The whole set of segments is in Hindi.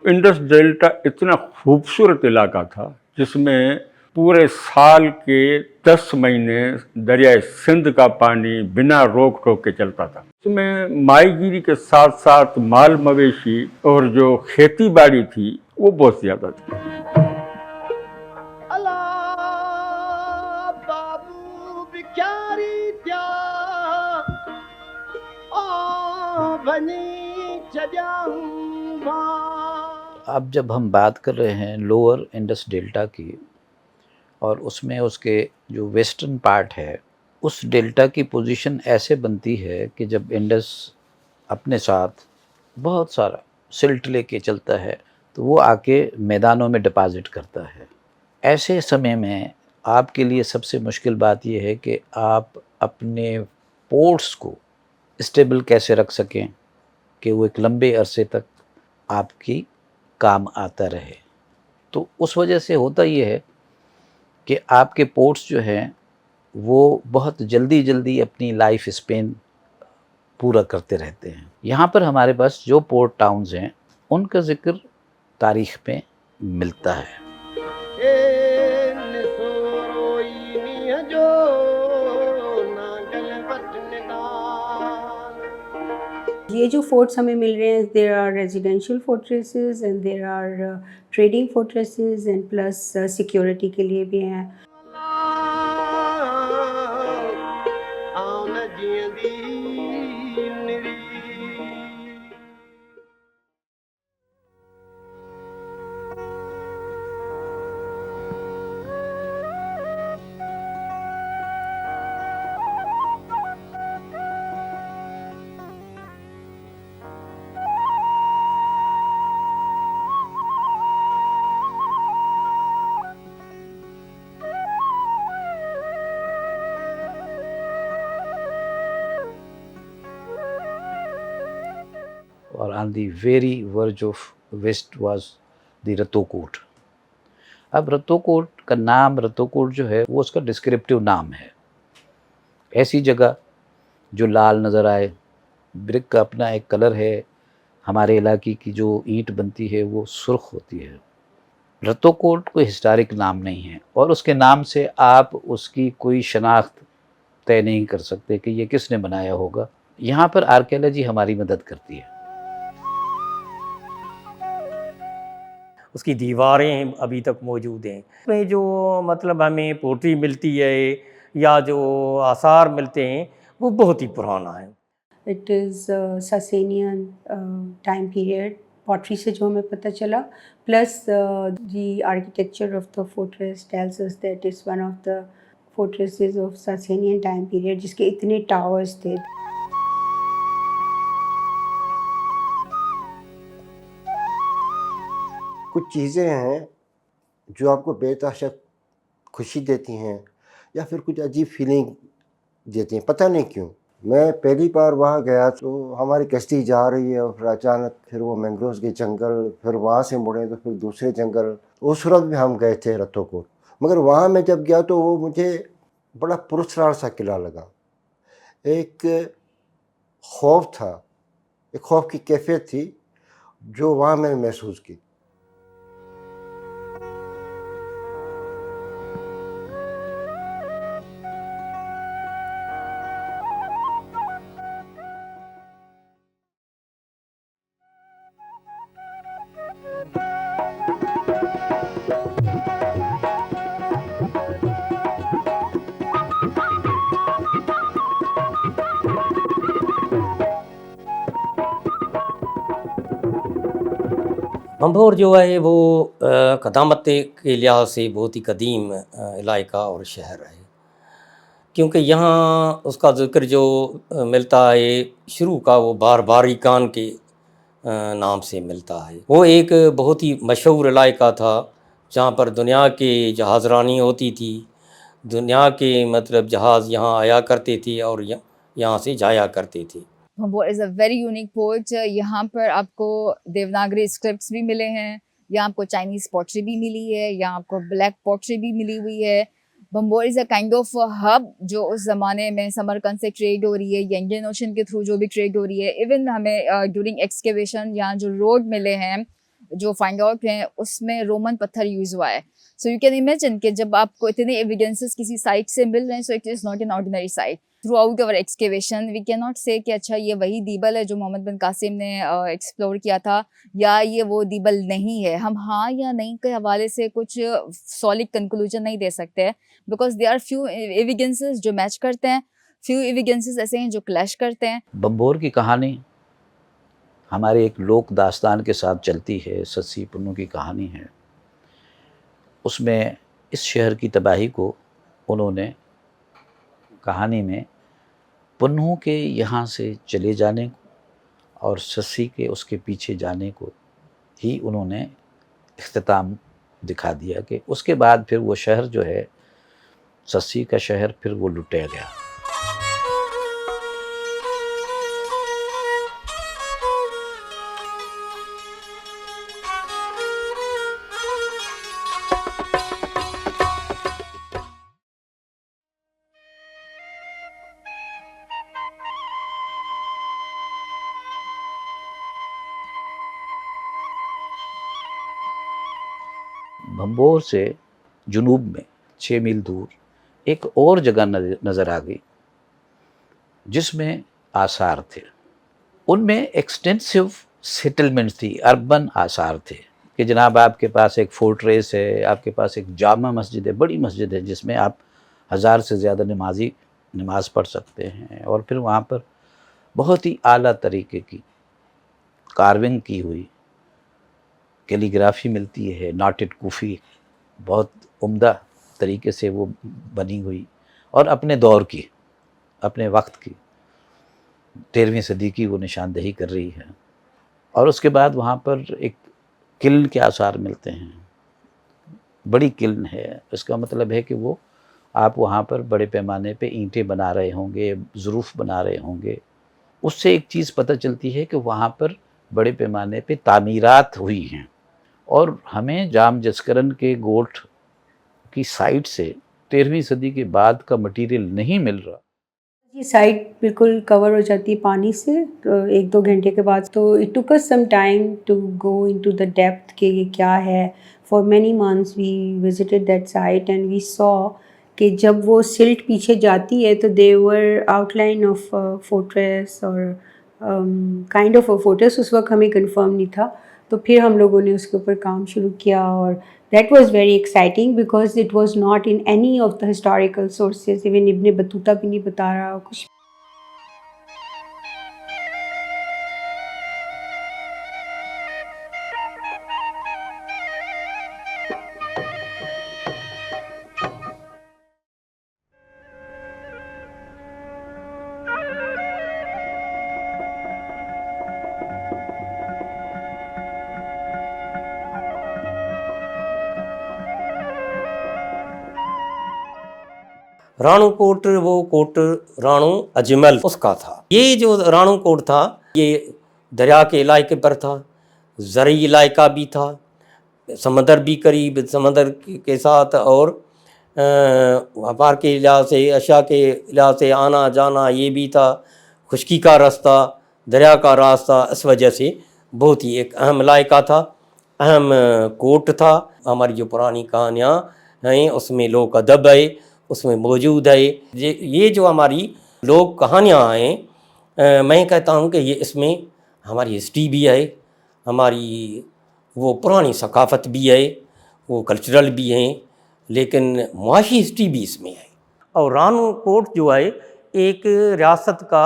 इंडस डेल्टा इतना खूबसूरत इलाका था जिसमें पूरे साल के 10 महीने दरियाए सिंध का पानी बिना रोक टोक के चलता था। इसमें माहीगीरी के साथ साथ माल मवेशी और जो खेती बाड़ी थी वो बहुत ज़्यादा थी। अब जब हम बात कर रहे हैं लोअर इंडस डेल्टा की और उसमें उसके जो वेस्टर्न पार्ट है, उस डेल्टा की पोजीशन ऐसे बनती है कि जब इंडस अपने साथ बहुत सारा सिल्ट लेके चलता है तो वो आके मैदानों में डिपॉजिट करता है। ऐसे समय में आपके लिए सबसे मुश्किल बात ये है कि आप अपने पोर्ट्स को स्टेबल कैसे रख सकें कि वो एक लंबे अरसे तक आपकी काम आता रहे। तो उस वजह से होता ये है कि आपके पोर्ट्स जो हैं वो बहुत जल्दी अपनी लाइफ स्पेन पूरा करते रहते हैं। यहाँ पर हमारे पास जो पोर्ट टाउन्स हैं उनका ज़िक्र तारीख़ में मिलता है। ये जो फोर्ट्स हमें मिल रहे हैं, there are residential fortresses and there are trading fortresses and plus security के लिए भी हैं। और on the very verge of west was the Rattokot. अब रत्तोकोट का नाम, रत्तोकोट जो है वो उसका डिस्क्रिप्टिव नाम है। ऐसी जगह जो लाल नज़र आए, ब्रिक का अपना एक कलर है, हमारे इलाके की जो ईंट बनती है वो सुर्ख होती है। रत्तोकोट कोई हिस्टोरिक नाम नहीं है और उसके नाम से आप उसकी कोई शनाख्त तय नहीं कर सकते कि ये किसने बनाया होगा। यहाँ पर आर्कियोलॉजी हमारी मदद करती है। उसकी दीवारें अभी तक मौजूद हैं। उसमें जो मतलब हमें पोट्री मिलती है या जो आसार मिलते हैं वो बहुत ही पुराना है। It is Sasanian time period pottery से जो हमें पता चला, plus the architecture of the fortress tells us that is one of the fortresses of Sasanian time period जिसके इतने टावर्स थे। कुछ चीज़ें हैं जो आपको बेतहाशा खुशी देती हैं या फिर कुछ अजीब फीलिंग देती हैं, पता नहीं क्यों। मैं पहली बार वहाँ गया तो हमारी कश्ती जा रही है और फिर अचानक फिर वो मैंग्रोव्स के जंगल, फिर वहाँ से मुड़े तो फिर दूसरे जंगल। उस वक्त में हम गए थे रत्तोकोट, मगर वहाँ मैं जब गया तो वो मुझे बड़ा पुरस्कार सा किला लगा। एक खौफ था, एक खौफ की कैफियत थी जो वहाँ मैंने महसूस की। भंभौर जो है वो क़दामत के लिहाज से बहुत ही कदीम इलाका और शहर है, क्योंकि यहाँ उसका ज़िक्र जो मिलता है शुरू का वो बारबारी खान के नाम से मिलता है। वो एक बहुत ही मशहूर इलाका था जहाँ पर दुनिया के जहाज़रानी होती थी, दुनिया के मतलब जहाज़ यहाँ आया करते थे और यहाँ से जाया करते थे। Bhambhore is a very unique port. यहाँ पर आपको देवनागरी स्क्रिप्ट्स भी मिले हैं, यहाँ आपको चाइनीज़ पॉटरी भी मिली है, यहाँ आपको ब्लैक पॉटरी भी मिली हुई है। Bhambhore is a kind of hub जो उस ज़माने में समरकंद से ट्रेड हो रही है या इंडियन ओशन के थ्रू जो भी ट्रेड हो रही है। इवन हमें ड्यूरिंग एक्सकेवेशन यहाँ जो रोड मिले हैं जो फाइंड आउट हैं उसमें रोमन पत्थर यूज़ हुआ है। सो यू कैन इमेजिन कि जब आपको इतने एविडेंसेस किसी साइट से मिल रहे हैं, so it is not an ordinary site. Throughout our excavation we can not say कि अच्छा ये वही दीबल है जो मोहम्मद बिन कासिम ने एक्सप्लोर किया था, या ये वो दीबल नहीं है। हम हाँ या नहीं के हवाले से कुछ सॉलिड कंक्लूजन नहीं दे सकते हैं, because they are few evidences जो मैच करते हैं, फ्यू एविडेंसेस ऐसे हैं जो क्लैश करते हैं। बम्बोर की कहानी हमारे एक लोक दास्तान के साथ चलती है, सस्सी पुन्नू की कहानी है। उसमें इस शहर की तबाही को उन्होंने कहानी में पुन्नू के यहाँ से चले जाने और सस्सी के उसके पीछे जाने को ही उन्होंने इख्तिताम दिखा दिया कि उसके बाद फिर वो शहर जो है, सस्सी का शहर, फिर वो लुटिया गया। भंबोर से जुनूब में 6 मील दूर एक और जगह नज़र आ गई जिसमें आसार थे। उनमें एक्सटेंसिव सेटलमेंट्स थी, अर्बन आसार थे कि जनाब आपके पास एक फोर्ट्रेस है, आपके पास एक जामा मस्जिद है, बड़ी मस्जिद है जिसमें आप 1000 से ज़्यादा नमाजी नमाज़ पढ़ सकते हैं। और फिर वहाँ पर बहुत ही आला तरीके की कार्विंग की हुई कैलीग्राफी मिलती है, नॉटेड कूफ़ी, बहुत उम्दा तरीके से वो बनी हुई और अपने दौर की, अपने वक्त की 13वीं सदी की वो निशानदेही कर रही है। और उसके बाद वहाँ पर एक किल्न के आसार मिलते हैं, बड़ी किल्न है। इसका मतलब है कि वो आप वहाँ पर बड़े पैमाने पे ईंटें बना रहे होंगे, ज़रूफ़ बना रहे होंगे। उससे एक चीज़ पता चलती है कि वहाँ पर बड़े पैमाने पे तामीरात हुई हैं। और हमें जाम जस्करन के गोठ की साइट से 13वीं सदी के बाद का मटेरियल नहीं मिल रहा। ये साइट बिल्कुल कवर हो जाती है पानी से तो 1-2 घंटे के बाद। तो it took us some time to go into the depth कि ये क्या है। For many months we visited that site and we saw कि जब वो सिल्ट पीछे जाती है तो दे वर आउटलाइन ऑफ फोर्ट्रेस और काइंड ऑफ अ फोर्ट्रेस। उस वक्त हमें कंफर्म नहीं था, तो फिर हम लोगों ने उसके ऊपर काम शुरू किया और that was very exciting because it was not in any of the historical sources. Even Ibn Battuta भी नहीं बता रहा कुछ। राणू कोट, वो कोट राणू अजमल उसका था। ये जो राणू कोट था ये दरिया के इलाके पर था, ज़रई इलाका भी था, समंदर भी करीब, समंदर के साथ और व्यापार के लिहाज से, अशा के लिहाज से आना जाना ये भी था, खुशकी का रास्ता, दरिया का रास्ता। इस वजह से बहुत ही एक अहम इलाका था, अहम कोट था। हमारी जो पुरानी कहानियाँ हैं उसमें लोक अदब है, उसमें मौजूद है। ये जो हमारी लोक कहानियाँ हैं, मैं कहता हूँ कि ये इसमें हमारी हिस्ट्री भी है, हमारी वो पुरानी सकाफ़त भी है, वो कल्चरल भी हैं, लेकिन मुआशी हिस्ट्री भी इसमें है। और राणू कोट जो है एक रियासत का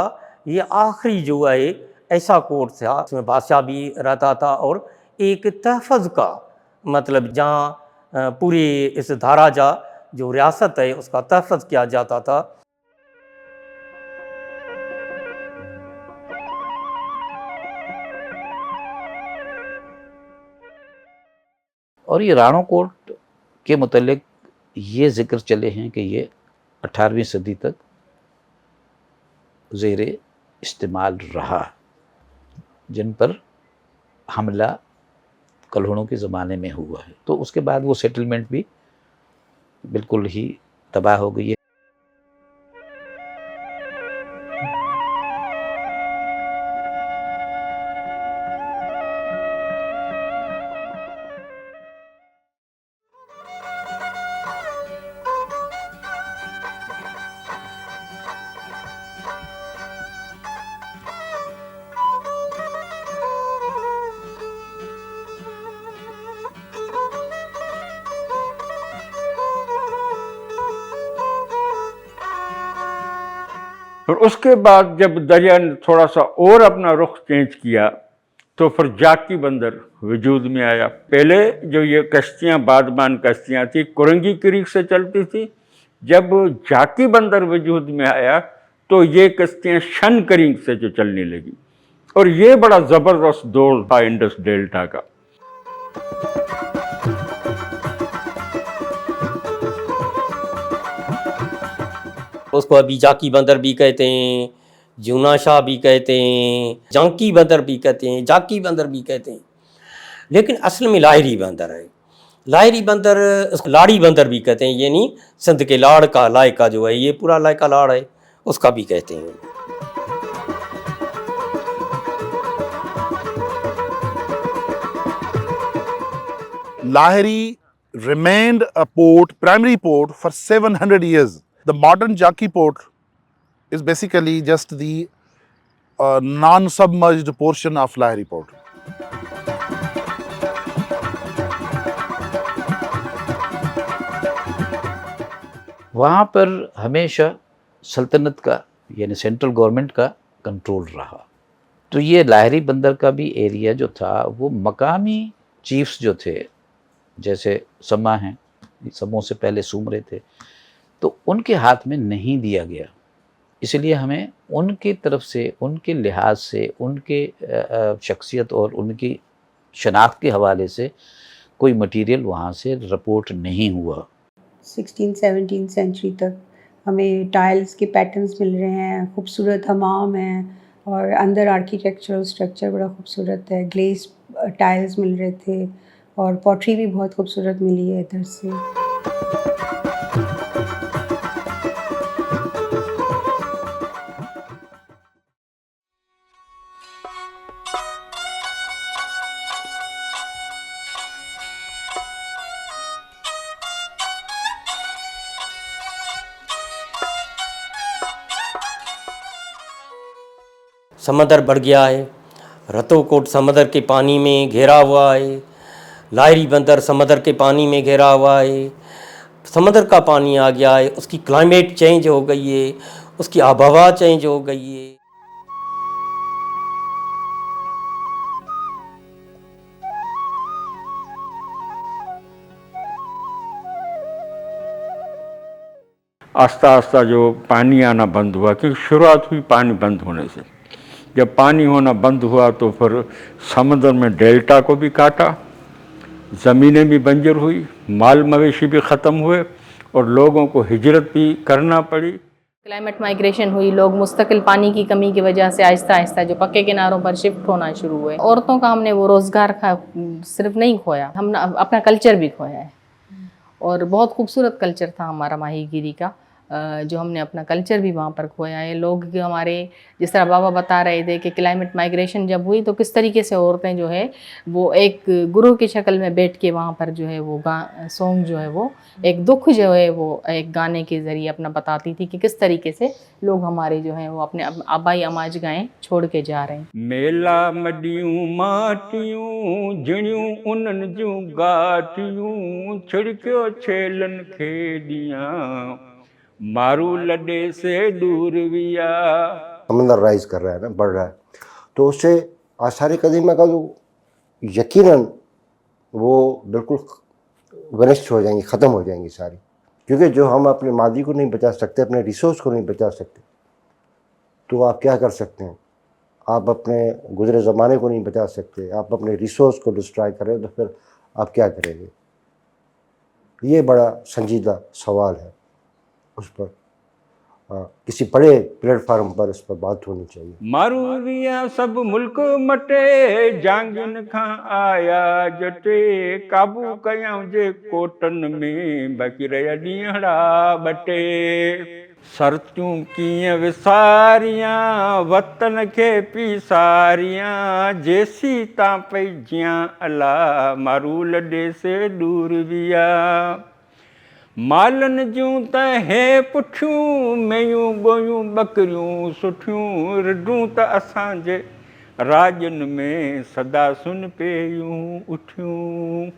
ये आखिरी जो है ऐसा कोट था, उसमें बादशाह भी रहता था और एक तहफ़्फ़ुज़ का मतलब जहाँ पूरे इस धाराजा जो रियासत है उसका तहफ़्फ़ुज़ किया जाता था। और ये राणो कोट के मुतल्लिक ये ज़िक्र चले हैं कि ये 18वीं सदी तक ज़ेरे इस्तेमाल रहा, जिन पर हमला कल्हड़ों के ज़माने में हुआ है। तो उसके बाद वो सेटलमेंट भी बिल्कुल ही तबाह हो गई है। और उसके बाद जब दरिया ने थोड़ा सा और अपना रुख चेंज किया तो फिर जाकी बंदर वजूद में आया। पहले जो ये कश्तियाँ बादमान कश्तियाँ थी कुरंगी क्रीक से चलती थी, जब जाकी बंदर वजूद में आया तो ये कश्तियाँ शन क्रीक से जो चलने लगी, और ये बड़ा ज़बरदस्त दौर था इंडस डेल्टा का। उसको अभी जाकी बंदर भी कहते हैं, जूना शाह भी कहते हैं, जांकी बंदर भी कहते हैं, जाकी बंदर भी कहते हैं, लेकिन असल में लाहिरी बंदर है। लाहिरी बंदर, उसको लाड़ी बंदर भी कहते हैं, यानी सिंध के लाड़ का लायका जो है, ये पूरा लायका लाड़ है, उसका भी कहते हैं। Lahiri remained a port, primary port for 700 years. The modern Jaki port is basically just the non-submerged portion of Lahiri port. वहाँ पर हमेशा सल्तनत का यानी सेंट्रल गवर्नमेंट का कंट्रोल रहा। तो ये लाहरी बंदर का भी एरिया जो था वो मकामी चीफ्स जो थे, जैसे समा हैं, समों से पहले सुमरे थे, तो उनके हाथ में नहीं दिया गया। इसलिए हमें उनकी तरफ से, उनके लिहाज से, उनके शख्सियत और उनकी शनाख्त के हवाले से कोई मटेरियल वहाँ से रिपोर्ट नहीं हुआ। 16-17 सेंचुरी तक हमें टाइल्स के पैटर्न्स मिल रहे हैं, खूबसूरत हमाम हैं, और अंदर आर्किटेक्चरल स्ट्रक्चर बड़ा खूबसूरत है, ग्लेस टाइल्स मिल रहे थे, और पॉटरी भी बहुत खूबसूरत मिली है इधर से। समंदर बढ़ गया है, रतोकोट समंदर के पानी में घेरा हुआ है, लाहिरी बंदर समंदर के पानी में घेरा हुआ है, समंदर का पानी आ गया है, उसकी क्लाइमेट चेंज हो गई है, उसकी आबहवा चेंज हो गई है। आस्ता आस्ता जो पानी आना बंद हुआ, क्योंकि शुरुआत हुई पानी बंद होने से, जब पानी होना बंद हुआ तो फिर समंदर में डेल्टा को भी काटा, ज़मीनें भी बंजर हुई, माल मवेशी भी ख़त्म हुए और लोगों को हिजरत भी करना पड़ी। क्लाइमेट माइग्रेशन हुई, लोग मुस्तकिल पानी की कमी की वजह से आहिस्ता आहिस्ता जो पक्के किनारों पर शिफ्ट होना शुरू हुए। औरतों का हमने वो रोज़गार सिर्फ नहीं खोया, हमने अपना कल्चर भी खोया है, और बहुत खूबसूरत कल्चर था हमारा माहीगीरी का, जो हमने अपना कल्चर भी वहाँ पर खोया है। लोग हमारे, जिस तरह बाबा बता रहे थे कि क्लाइमेट माइग्रेशन जब हुई तो किस तरीके से औरतें जो है वो एक गुरु की शक्ल में बैठ के वहाँ पर जो है वो सॉन्ग जो है वो एक दुख जो है वो एक गाने के ज़रिए अपना बताती थी कि किस तरीके से लोग हमारे जो हैं वो अपने आबाई अमाज गाएँ छोड़ के जा रहे हैं। मेला मडियूं माटियूं जिणियूं उन्हनि जूं गाटियूं छिड़कियो छेलन खेडियां मारू लॾे से दूर विया। समंदर राइज कर रहा है ना, बढ़ रहा है, तो उससे आसार कदीमा का जो यकीनन वो बिल्कुल वनिष्ठ हो जाएंगी, ख़त्म हो जाएंगी सारी, क्योंकि जो हम अपने मादी को नहीं बचा सकते, अपने रिसोर्स को नहीं बचा सकते, तो आप क्या कर सकते हैं? आप अपने गुज़रे ज़माने को नहीं बचा सकते, आप अपने रिसोर्स को डिस्ट्रॉय करें तो फिर आप क्या करेंगे? ये बड़ा संजीदा सवाल है, उस पर किसी बड़े प्लेटफार्म पर इस पर बात होनी चाहिए। मारू विया सब मुल्क मटे जांगिन खां आया जटे काबू कयां जे कोटन में बाक़ी रहिया ॾींहड़ा बटे सरतियूं कीअं विसारियां वतन खे पीसारियां जेसी तां पइजियां अला मारू लॾे से दूर विया मालन जूं त हे पुठियूं मेयूं ॻोयूं ॿकरियूं सुठियूं रिढूं त असांजे राॼनि में सदा सुन पेयूं उठियूं।